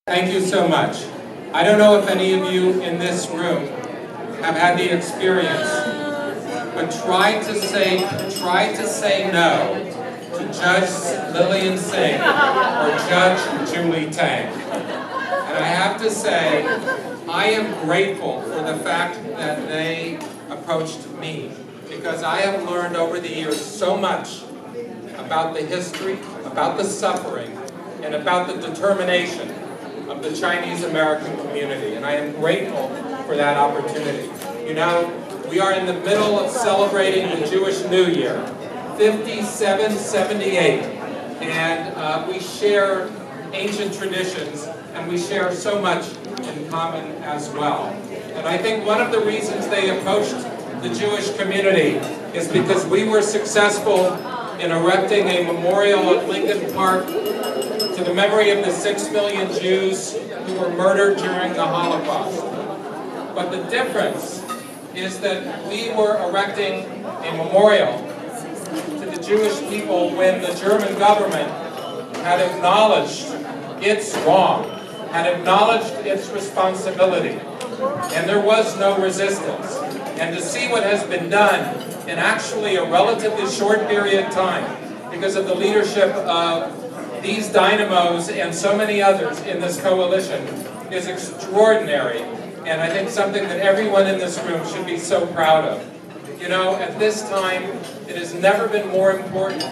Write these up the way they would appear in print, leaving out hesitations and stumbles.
Thank you so much. I don't know if any of you in this room have had the experience, but try to say no to Judge Lillian Singh or Judge Julie Tang. And I have to say, I am grateful for the fact that they approached me, because I have learned over the years so much about the history, about the suffering, and about the determination of the Chinese American community, and I am grateful for that opportunity. You know, we are in the middle of celebrating the Jewish New Year, 5778, and we share ancient traditions, and we share so much in common as well. And I think one of the reasons they approached the Jewish community is because we were successful in erecting a memorial at Lincoln Park to the memory of the 6 million Jews who were murdered during the Holocaust. But the difference is that we were erecting a memorial to the Jewish people when the German government had acknowledged its wrong, had acknowledged its responsibility, and there was no resistance. And to see what has been done in actually a relatively short period of time, because of the leadership of these dynamos and so many others in this coalition, is extraordinary, and I think something that everyone in this room should be so proud of. You know, at this time, it has never been more important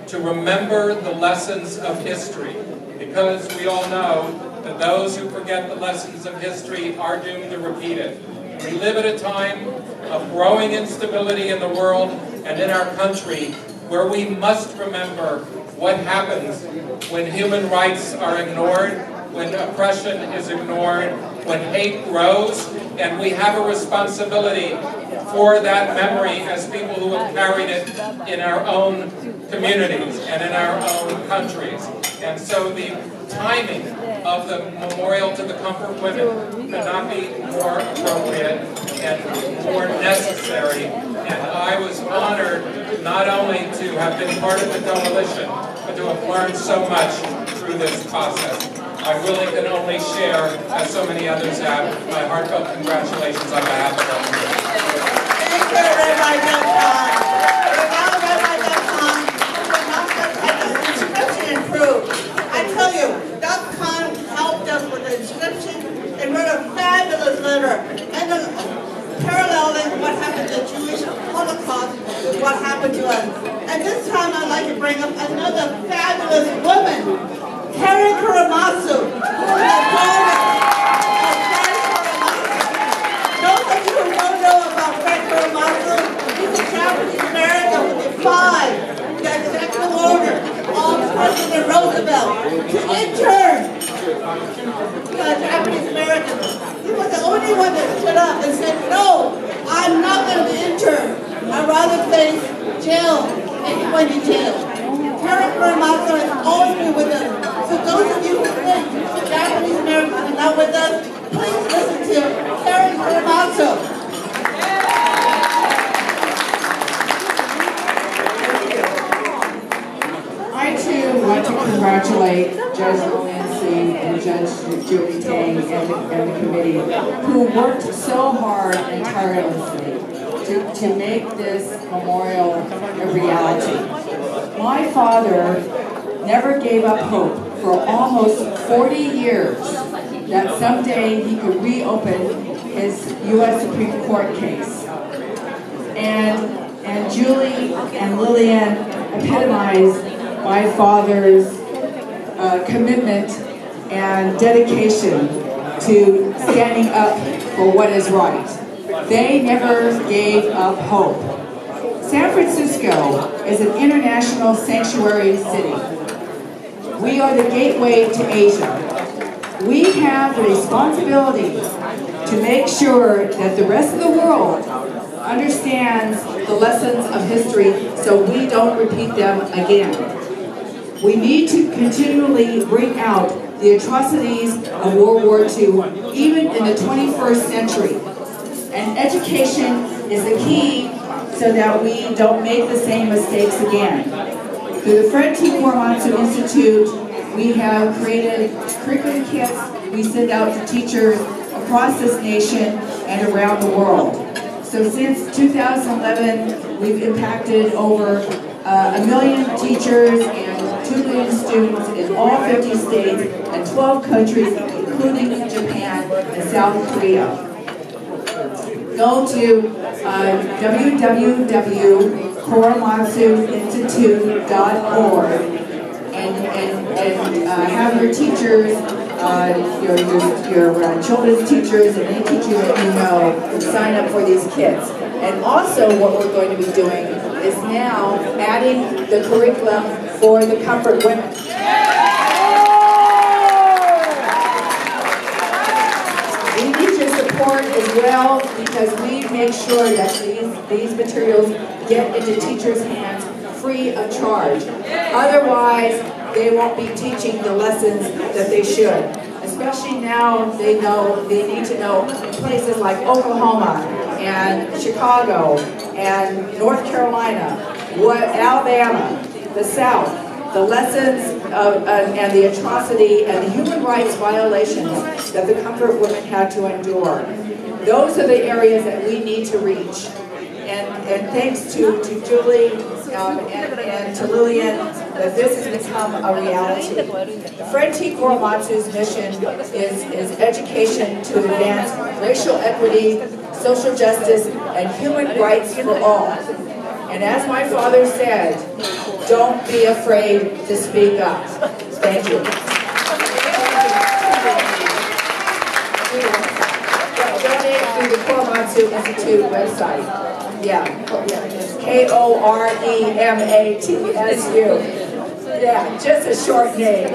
to remember the lessons of history, because we all know that those who forget the lessons of history are doomed to repeat it. We live at a time of growing instability in the world and in our country, where we must remember what happens when human rights are ignored, when oppression is ignored, when hate grows, and we have a responsibility for that memory as people who have carried it in our own communities and in our own countries. And so the timing of the memorial to the Comfort Women could not be more appropriate and more necessary. And I was honored not only to have been part of the coalition, but to have learned so much through this process. I really can only share, as so many others have, my heartfelt congratulations on behalf of all. Thank you, Rabbi Doug Kahn. Now, Rabbi Doug Kahn, we're not going to have the inscription improved. I tell you, Doug Kahn helped us with the inscription and wrote a fabulous letter, and paralleling what happened to the Jewish Holocaust with what happened to us. And this time I'd like to bring up another fabulous woman, Karen Karamazov, who is the daughter of Fred Karamazov. Those of you who don't know about Fred Karamazov, he's a Japanese American who defied the executive order of President Roosevelt to intern the Japanese Americans. He was the only one that stood up and said, no, I'm not going to be interned. I'd rather face jail, and he went to jail. Karen Karamazov has always been with us. So those of you who think the Japanese Americans are not with us, please listen to Karen Karamazov. I too want to congratulate Judge Lillian Singh and Judge Julie Tang and the committee, who worked so hard and tirelessly to make this memorial a reality. My father never gave up hope for almost 40 years that someday he could reopen his U.S. Supreme Court case. And Julie and Lillian epitomized my father's commitment and dedication to standing up for what is right. They never gave up hope. San Francisco is an international sanctuary city. We are the gateway to Asia. We have the responsibility to make sure that the rest of the world understands the lessons of history so we don't repeat them again. We need to continually bring out the atrocities of World War II, even in the 21st century. And education is the key so that we don't make the same mistakes again. Through the Fred T. Korematsu Institute we have created curriculum kits we send out to teachers across this nation and around the world. So since 2011, we've impacted over 1 million teachers and 2 million students in all 50 states and 12 countries, including Japan and South Korea. Go to www.korematsuinstitute.org and have your teachers, your children's teachers and any teacher that you know sign up for these kits. And also what we're going to be doing is now adding the curriculum for the Comfort Women. We need your support as well because we make sure that these materials get into teachers' hands free of charge. Otherwise, they won't be teaching the lessons that they should. Especially now they need to know places like Oklahoma and Chicago and North Carolina, Alabama, the South, the lessons and the atrocity and the human rights violations that the Comfort Women had to endure. Those are the areas that we need to reach. And thanks to Julie and to Lillian, that this has become a reality. Friend T. Korematsu's mission is education to advance racial equity, social justice, and human rights for all. And as my father said, don't be afraid to speak up. Thank you. Donate through the Korematsu Institute website. Yeah, it's KOREMATSU. Yeah, just a short name. I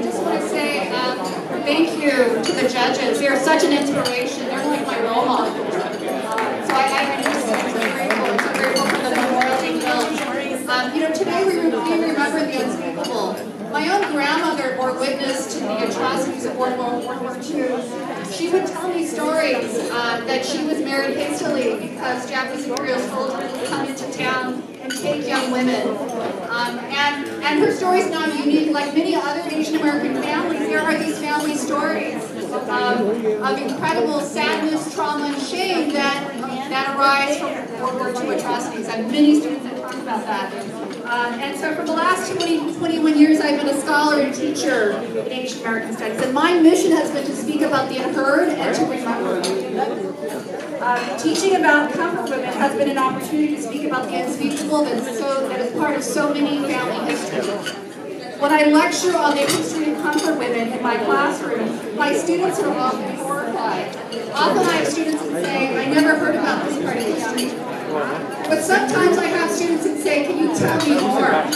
just want to say thank you to the judges. They are such an inspiration. They're like my role model. So I'm just grateful. I'm so grateful for the memorial being built. Today we remember the unspeakable. My own grandmother bore witness to the atrocities of World War II. She would tell me stories that she was married hastily because Japanese imperial soldiers would come into town and take young women. And her story is not unique. Like many other Asian American families, there are these family stories of incredible sadness, trauma, and shame that arise from World War II atrocities. And many students have talked about that. And so for the last 21 years, I've been a scholar and teacher in Asian American Studies. And my mission has been to speak about the unheard and to remember. Teaching about Comfort Women has been an opportunity to speak about the unspeakable that is part of so many family histories. When I lecture on the history of Comfort Women in my classroom, my students are often horrified. Often I have students that say, I never heard about this part of history. But sometimes I have students that say, can you tell me more?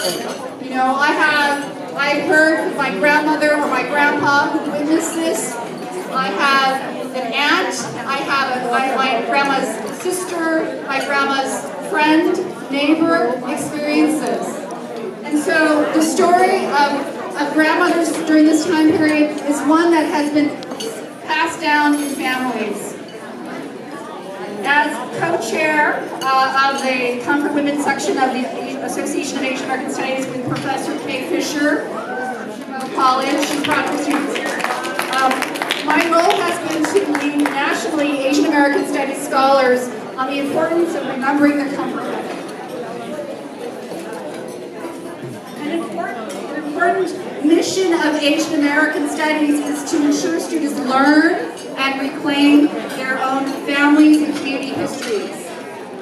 I've heard from my grandmother or my grandpa who witnessed this. I have an aunt, I have my grandma's sister, my grandma's friend, neighbor experiences. And so the story of grandmothers during this time period is one that has been passed down in families. As co-chair of the Comfort Women section of the Association of Asian American Studies with Professor Kay Fisher from Chicago College, she brought her students here. My role has been to lead nationally Asian American Studies scholars on the importance of remembering the Comfort Women. An important mission of Asian American Studies is to ensure students learn and reclaim their own families and community histories.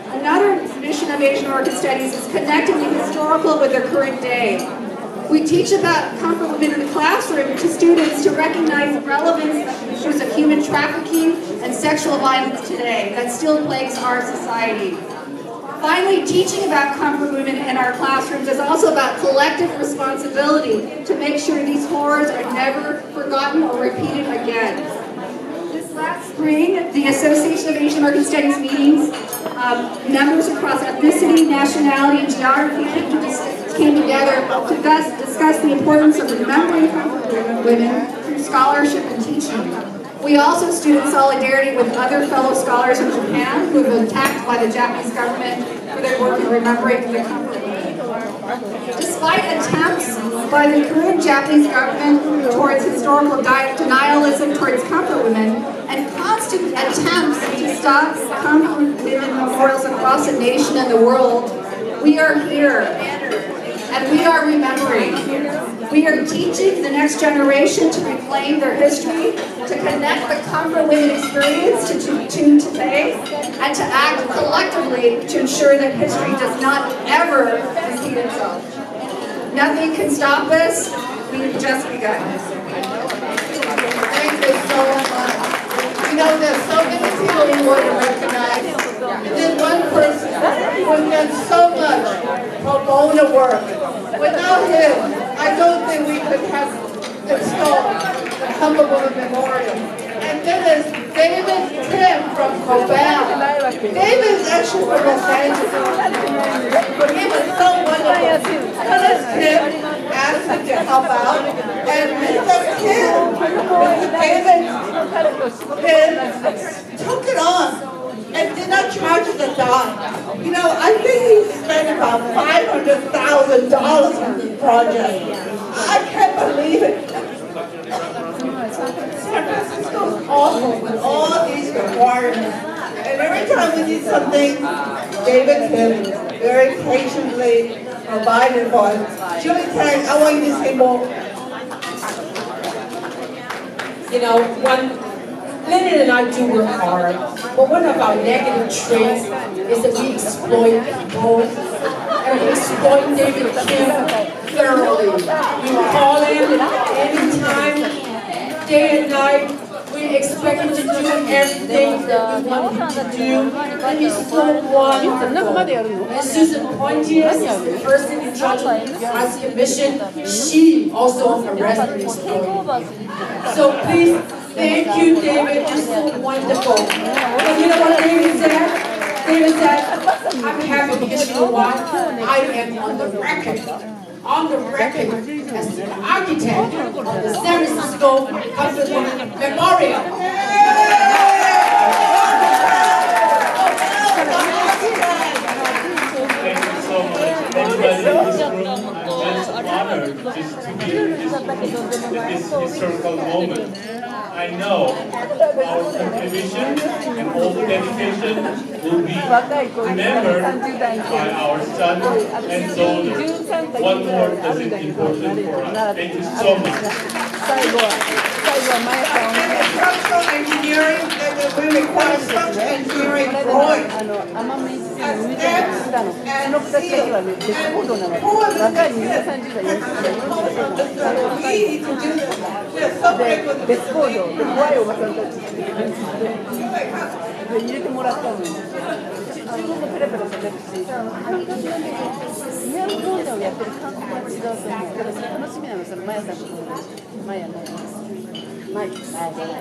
Another mission of Asian American Studies is connecting the historical with their current day. We teach about Comfort Women in the classroom to students to recognize the relevance of issues of human trafficking and sexual violence today that still plagues our society. Finally, teaching about Comfort Women in our classrooms is also about collective responsibility to make sure these horrors are never forgotten or repeated again. This last spring, the Association of Asian American Studies meetings, members across ethnicity, nationality, and geography came together to discuss the importance of remembering Comfort Women through scholarship and teaching. We also stood in solidarity with other fellow scholars in Japan who have been attacked by the Japanese government for their work in remembering the comfort women. Despite attempts by the current Japanese government towards historical denialism towards comfort women and constant attempts to stop comfort women memorials across the nation and the world, we are here and we are remembering. We are teaching the next generation to reclaim their history, to connect the comfort women experience to today, and to act collectively to ensure that history does not ever repeat itself. Nothing can stop us. We've just begun. Thank you so much. You know, there's so many people you want to recognize. There's one person who has done so much pro bono work. Without him, I don't think we could have installed the Comfort Women Memorial. And then there's David Kim from Cobell. David's actually from Los Angeles. But he was so wonderful. Dennis Kim asked him to help out. And Mr. David Kim took it on and did not charge us a dime. You know, I think he spent about $500,000 on this project. I can't believe it. San Francisco's awful with all these requirements. And every time we need something, David Kim very patiently provided for us. Julie Tang, I want you to say more. You know, Lennon and I do work hard, but one of our negative traits is that we exploit people, and we exploit David Kim thoroughly. We call him anytime, day and night. We expect him to do everything that we want him to do, and he's so wonderful. And Susan Pontius is the person in charge of the Asian mission. She also arrested this employee. So please, thank you, David. You're so wonderful. And you know what David said? David said, I'm happy because you know what? I am on the record as the architect of the San Francisco Comfort Women Memorial. Thank you so much. Everybody in this room, I'm just honored just to be in this historical moment. I know our contribution and all the dedication will be remembered by our sons and daughters. One more is important for us. Thank you so much. Structural engineering, we require structural engineering drawings. And steps and steel. And who are the next we need to do this. We're so grateful to this. 入れてもらったのに自分もペラペラ喋るし宮本講座をやってる感覚が違うと思うだからそれ楽しみなのそのマヤさんところマヤのマイさん言わ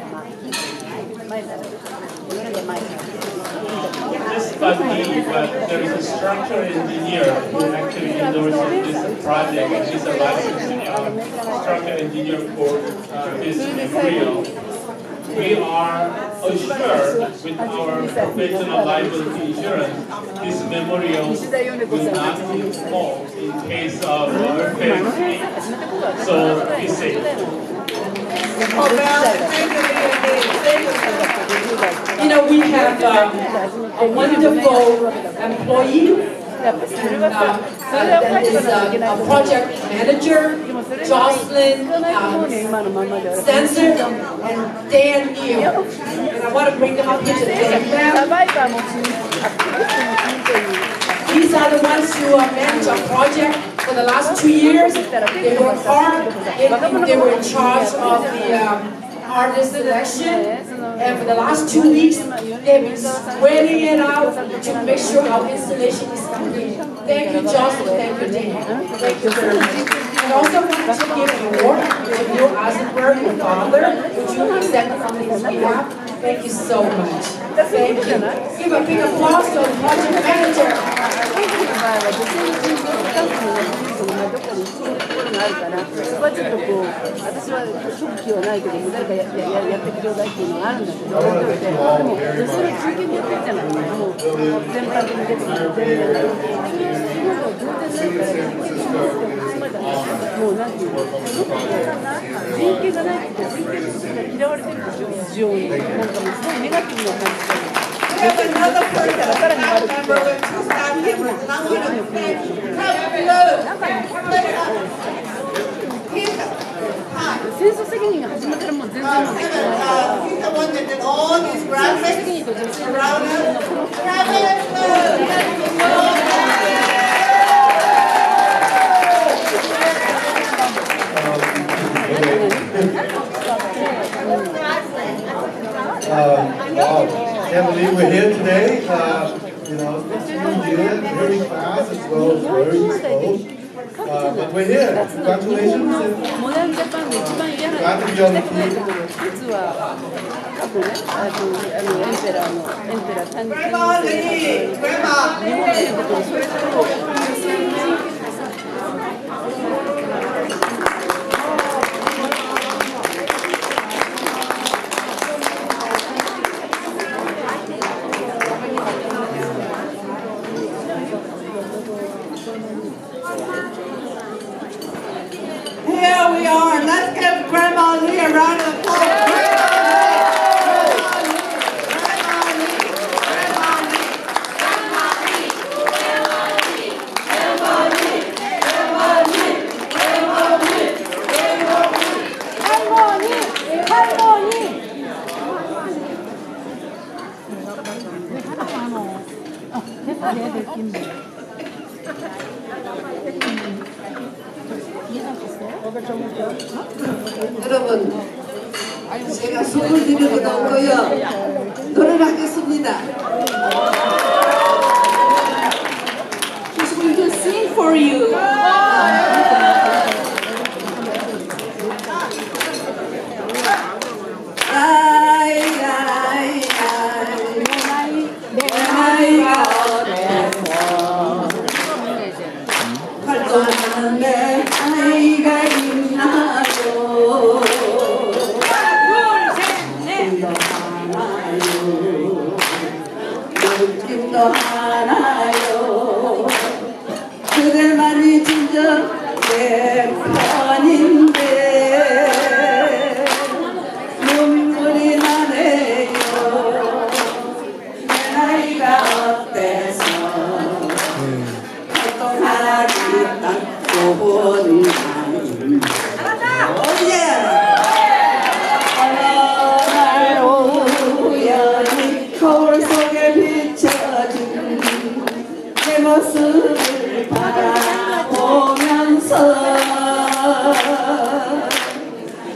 なきゃマイさん Just about me, but there is a structural engineer who actually endorses this project, and he's a licensed structural engineer for this memorial. We are assured with our professional liability insurance, this memorial will not be fault in case of earthquake. So be safe. You know, we have a wonderful employee that is a project manager, Jocelyn Spencer, and Dan Neal. And I want to bring them up here to thank them. These are the ones who managed our project for the last 2 years. They worked hard. They were in charge of the artist selection. And for the last 2 weeks, They've been sweating it out to make sure our installation is complete. Thank you, Jocelyn. Thank you, Dean. Thank you very much. I also wanted to give an award to Neil Eisenberg, your father, which you accepted on his behalf. Thank you so much. Thank you. Give a big applause to our project manager. あるから、そこはちょっとこう、私は特技はないけど、誰かやってくださいっていうのがあるんだけど、でも、それを中堅にやってるじゃない。もう全般的に出てくる、全然。それを上手ないから、もうなんていうの、人気がないって人気のことが嫌われてるでしょ、非常に。なんかもうすごいネガティブな感じで。We have another person, a member with two staff members, and I want to thank戦争責任が始まったらもう全然もうできない。he's the one that did all these graphics around us. Wow, can't believe we're here today. You know, it's very fast as well as very slow. But we're here. Congratulations. モダンジャパンで一番嫌なのは一つは過去ね、エンペラ単純 Grandma Lee, Grandma. 日本でいうところそれと女性の人権でさ Here we are. Let's give Grandma Lee a round of applause. 여러분, 제가 손을 드릴 것도 없고요. 노래를 하겠습니다. She's going to sing for you. 내 나이가 어려서 활동하는 내 나이가 있나요? 느낌도 하나요? 그대만이 진정 내 편인데 눈물이 나네요. 내 나이가 어때서 활동하기 딱 좋은 나이. 어느 날 우연히 거울 속에 비춰진 내 모습을 바라보면서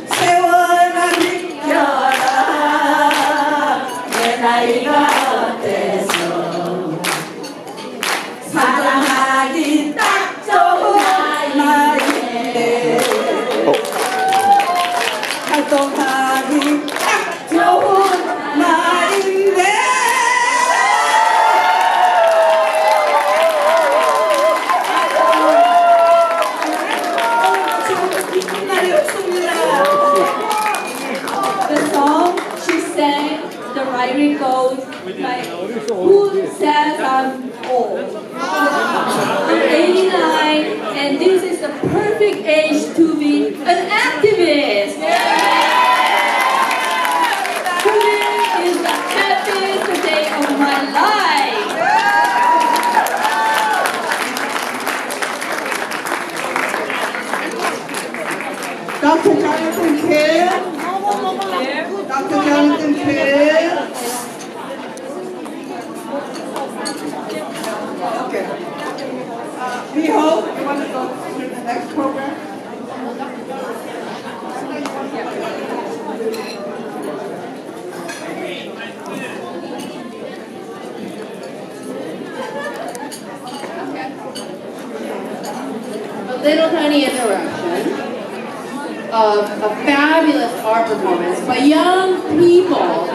세월아 비켜라 내 나이가 어때서 사랑하기 딱 좋은 나이인데 활동하기 딱 좋은 나이인데 날이 없습니다. The song she sang, the writing goes like, who says I'm old? I'm 89 and this is the perfect age to be an activist. Today is the happiest day of my life. Dr. Jonathan Kidd. Dr. Jonathan Kidd. Okay. Miho, you want to go to the next program? little tiny interruption of a fabulous art performance by young people.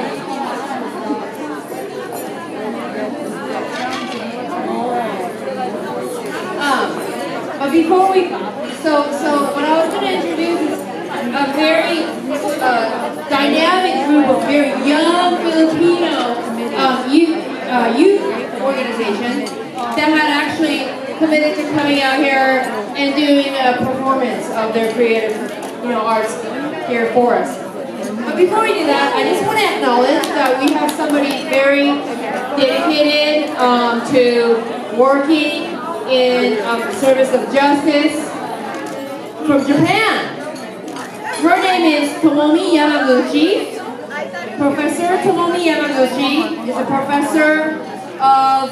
But before we, so what I was going to introduce is a very dynamic group of very young Filipino youth organizations that had actually committed to coming out here and doing a performance of their creative, arts here for us. But before we do that, I just want to acknowledge that we have somebody very dedicated to working in service of justice from Japan. Her name is Tomomi Yamaguchi. Professor Tomomi Yamaguchi is a professor of